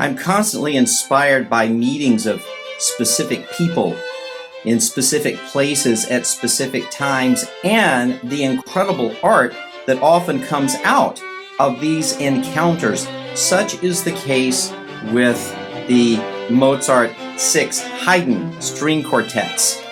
I'm constantly inspired by meetings of specific people in specific places at specific times and the incredible art that often comes out of these encounters. Such is the case with the Mozart 6 Haydn string quartets.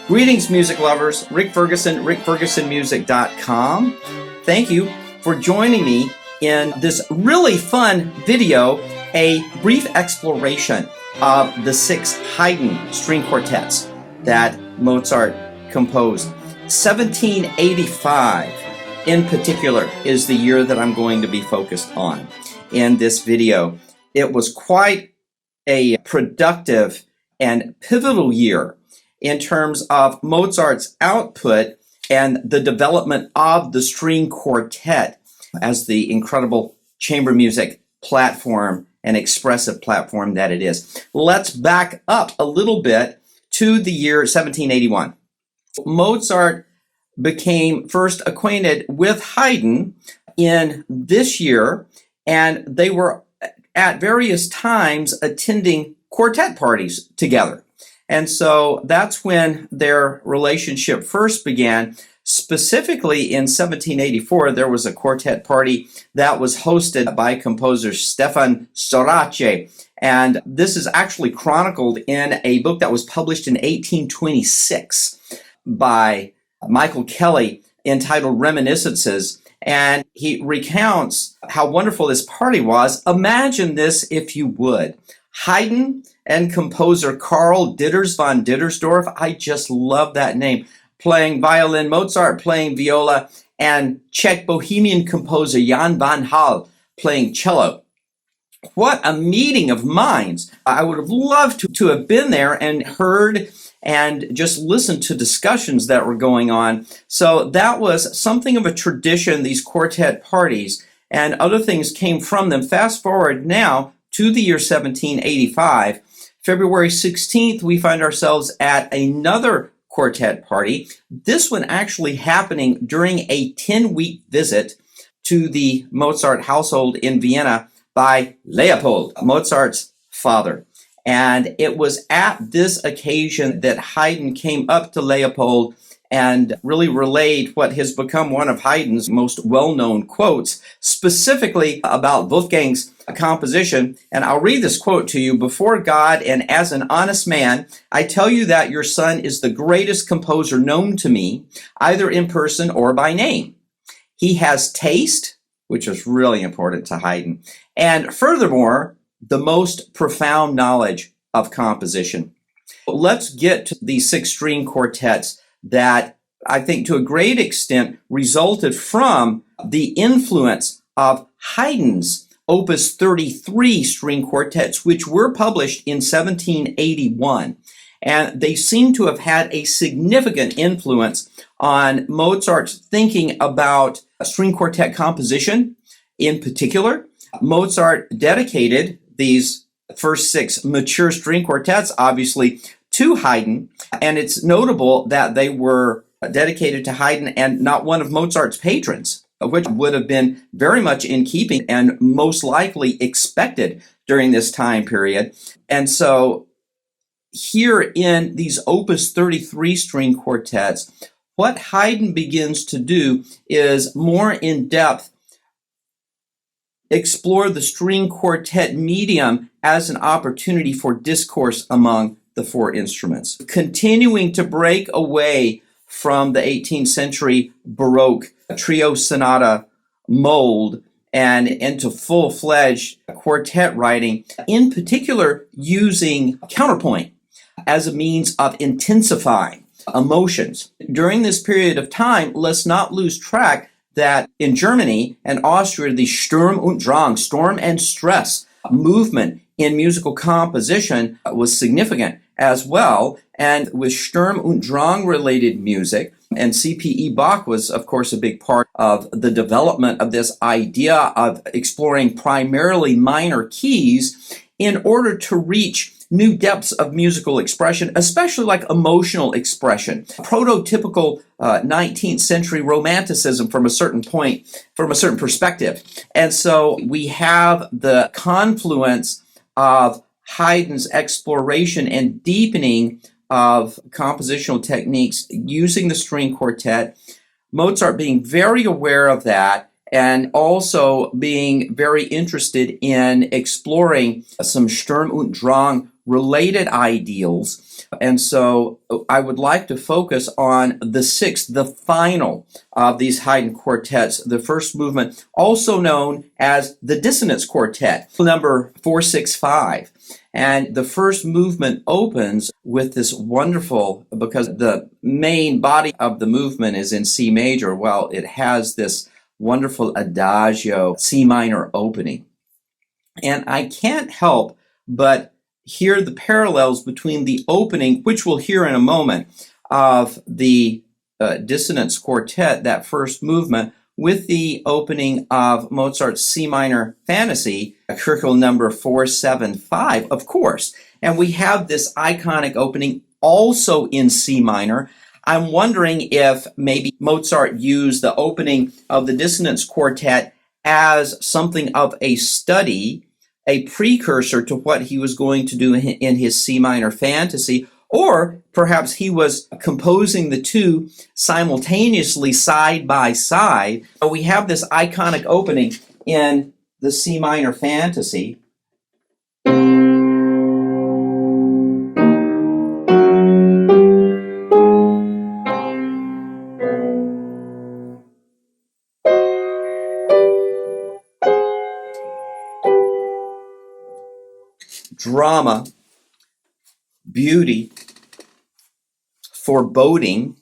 Greetings, music lovers. Rick Ferguson, rickfergusonmusic.com. Thank you for joining me in this really fun video, a brief exploration of the 6 Haydn string quartets that Mozart composed. 1785 in particular is the year that I'm going to be focused on in this video. It was quite a productive and pivotal year in terms of Mozart's output and the development of the string quartet as the incredible chamber music platform and expressive platform that it is. Let's back up a little bit to the year 1781. Mozart became first acquainted with Haydn in this year, and they were at various times attending quartet parties together. And so that's when their relationship first began. Specifically in 1784, there was a quartet party that was hosted by composer Stefan Sorace. And this is actually chronicled in a book that was published in 1826 by Michael Kelly entitled Reminiscences. And he recounts how wonderful this party was. Imagine this if you would. Haydn and composer Karl Ditters von Dittersdorf, I just love that name, playing violin, Mozart playing viola, and Czech Bohemian composer Jan van Hal playing cello. What a meeting of minds. I would have loved to have been there and heard and just listened to discussions that were going on. So that was something of a tradition, these quartet parties, and other things came from them. Fast forward now to the year 1785. February 16th, we find ourselves at another quartet party. This one actually happening during a 10-week visit to the Mozart household in Vienna by Leopold, Mozart's father. And it was at this occasion that Haydn came up to Leopold and really relayed what has become one of Haydn's most well-known quotes, specifically about Wolfgang's composition. And I'll read this quote to you. Before God and as an honest man, I tell you that your son is the greatest composer known to me, either in person or by name. He has taste, which is really important to Haydn, and furthermore, the most profound knowledge of composition. Let's get to these 6 string quartets that I think to a great extent resulted from the influence of Haydn's Opus 33 string quartets, which were published in 1781. And they seem to have had a significant influence on Mozart's thinking about string quartet composition. In particular, Mozart dedicated these first 6 mature string quartets, obviously, to Haydn, and it's notable that they were dedicated to Haydn and not one of Mozart's patrons, which would have been very much in keeping and most likely expected during this time period. And so here in these Opus 33 string quartets, what Haydn begins to do is more in depth explore the string quartet medium as an opportunity for discourse among the 4 instruments, continuing to break away from the 18th century Baroque trio sonata mold and into full-fledged quartet writing, in particular using counterpoint as a means of intensifying emotions. During this period of time, let's not lose track that in Germany and Austria, the Sturm und Drang, storm and stress movement in musical composition was significant as well. And with Sturm und Drang related music, and C.P.E. Bach was, of course, a big part of the development of this idea of exploring primarily minor keys in order to reach new depths of musical expression, especially like emotional expression, prototypical 19th century romanticism from a certain point, from a certain perspective. And so we have the confluence of Haydn's exploration and deepening of compositional techniques using the string quartet, Mozart being very aware of that and also being very interested in exploring some Sturm und Drang related ideals. And so I would like to focus on the sixth, the final of these Haydn quartets, the first movement, also known as the Dissonance Quartet, number 465. And the first movement opens with this wonderful, because the main body of the movement is in C major, well, it has this wonderful adagio C minor opening. And I can't help but hear the parallels between the opening, which we'll hear in a moment, of the Dissonance Quartet, that first movement, with the opening of Mozart's C minor Fantasy, curriculum number 475, of course. And we have this iconic opening also in C minor. I'm wondering if maybe Mozart used the opening of the Dissonance Quartet as something of a study, a precursor to what he was going to do in his C minor Fantasy, or perhaps he was composing the two simultaneously side by side. We have this iconic opening in the C minor Fantasy. Drama, beauty, foreboding.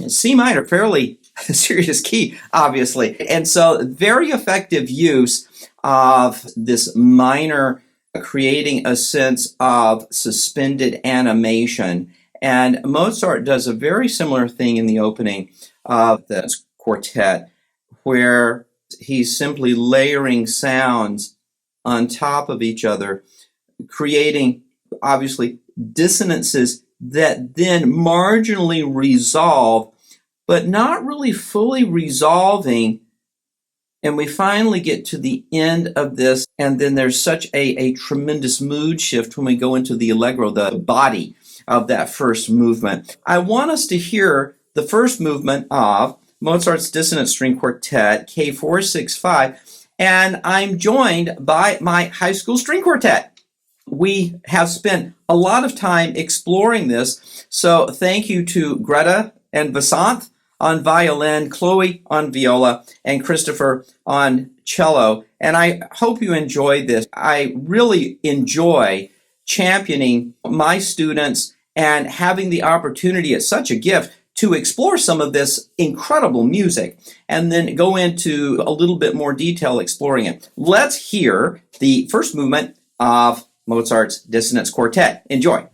C minor, fairly serious key, obviously. And so very effective use of this minor, creating a sense of suspended animation. And Mozart does a very similar thing in the opening of the quartet, where he's simply layering sounds on top of each other, creating, obviously, dissonances that then marginally resolve, but not really fully resolving. And we finally get to the end of this, and then there's such a tremendous mood shift when we go into the allegro, the body of that first movement. I want us to hear the first movement of Mozart's Dissonance String Quartet K465, and I'm joined by my high school string quartet. We have spent a lot of time exploring this, so thank you to Greta and Vasanth on violin, Chloe on viola, and Christopher on cello. And I hope you enjoyed this. I really enjoy championing my students and having the opportunity, it's such a gift, to explore some of this incredible music and then go into a little bit more detail exploring it. Let's hear the first movement of Mozart's Dissonance Quartet. Enjoy.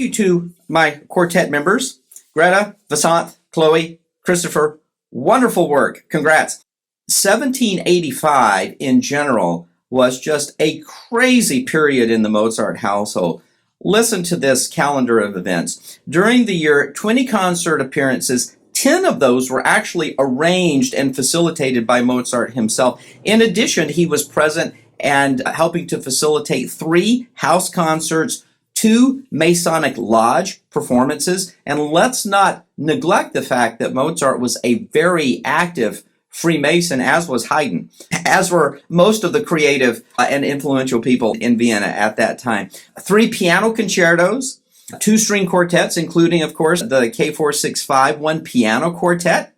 you to my quartet members, Greta, Vasanth, Chloe, Christopher. Wonderful work. Congrats. 1785 in general was just a crazy period in the Mozart household. Listen to this calendar of events. During the year, 20 concert appearances, 10 of those were actually arranged and facilitated by Mozart himself. In addition, he was present and helping to facilitate 3 house concerts, 2 Masonic Lodge performances, and let's not neglect the fact that Mozart was a very active Freemason, as was Haydn, as were most of the creative and influential people in Vienna at that time. 3 piano concertos, 2 string quartets, including, of course, the K465, 1 piano quartet,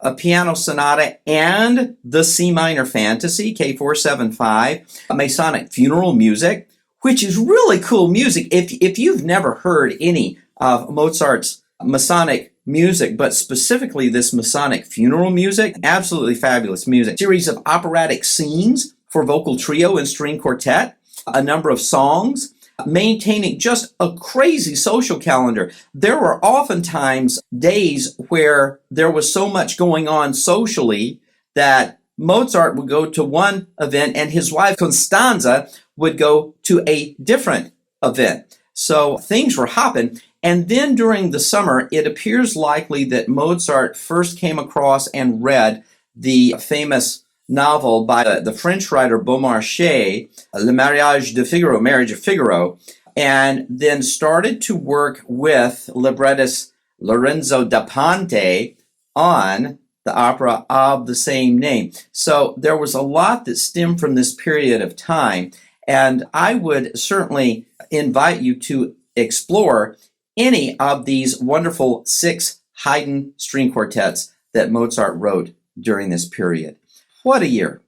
a piano sonata, and the C minor fantasy, K475, Masonic funeral music, which is really cool music. If you've never heard any of Mozart's Masonic music, but specifically this Masonic funeral music, absolutely fabulous music. Series of operatic scenes for vocal trio and string quartet, a number of songs, maintaining just a crazy social calendar. There were oftentimes days where there was so much going on socially that Mozart would go to one event and his wife Constanza would go to a different event. So things were hopping. And then during the summer, it appears likely that Mozart first came across and read the famous novel by the French writer Beaumarchais, Le Mariage de Figaro, Marriage of Figaro, and then started to work with librettist Lorenzo da Ponte on the opera of the same name. So there was a lot that stemmed from this period of time, and I would certainly invite you to explore any of these wonderful 6 Haydn string quartets that Mozart wrote during this period. What a year.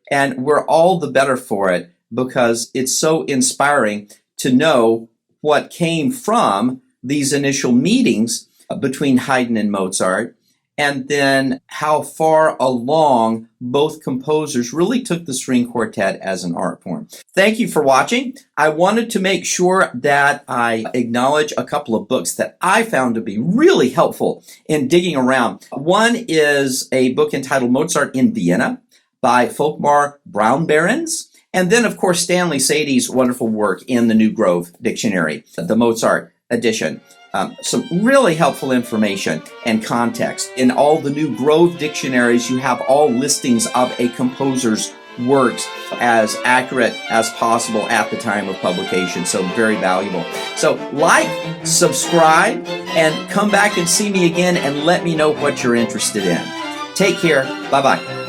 And we're all the better for it because it's so inspiring to know what came from these initial meetings between Haydn and Mozart, and then how far along both composers really took the string quartet as an art form. Thank you for watching. I wanted to make sure that I acknowledge a couple of books that I found to be really helpful in digging around. One is a book entitled Mozart in Vienna by Folkmar Braunberens. And then, of course, Stanley Sadie's wonderful work in the New Grove Dictionary, the Mozart edition. Some really helpful information and context. In all the New Grove dictionaries, you have all listings of a composer's works as accurate as possible at the time of publication, so very valuable. So like, subscribe, and come back and see me again and let me know what you're interested in. Take care. Bye-bye.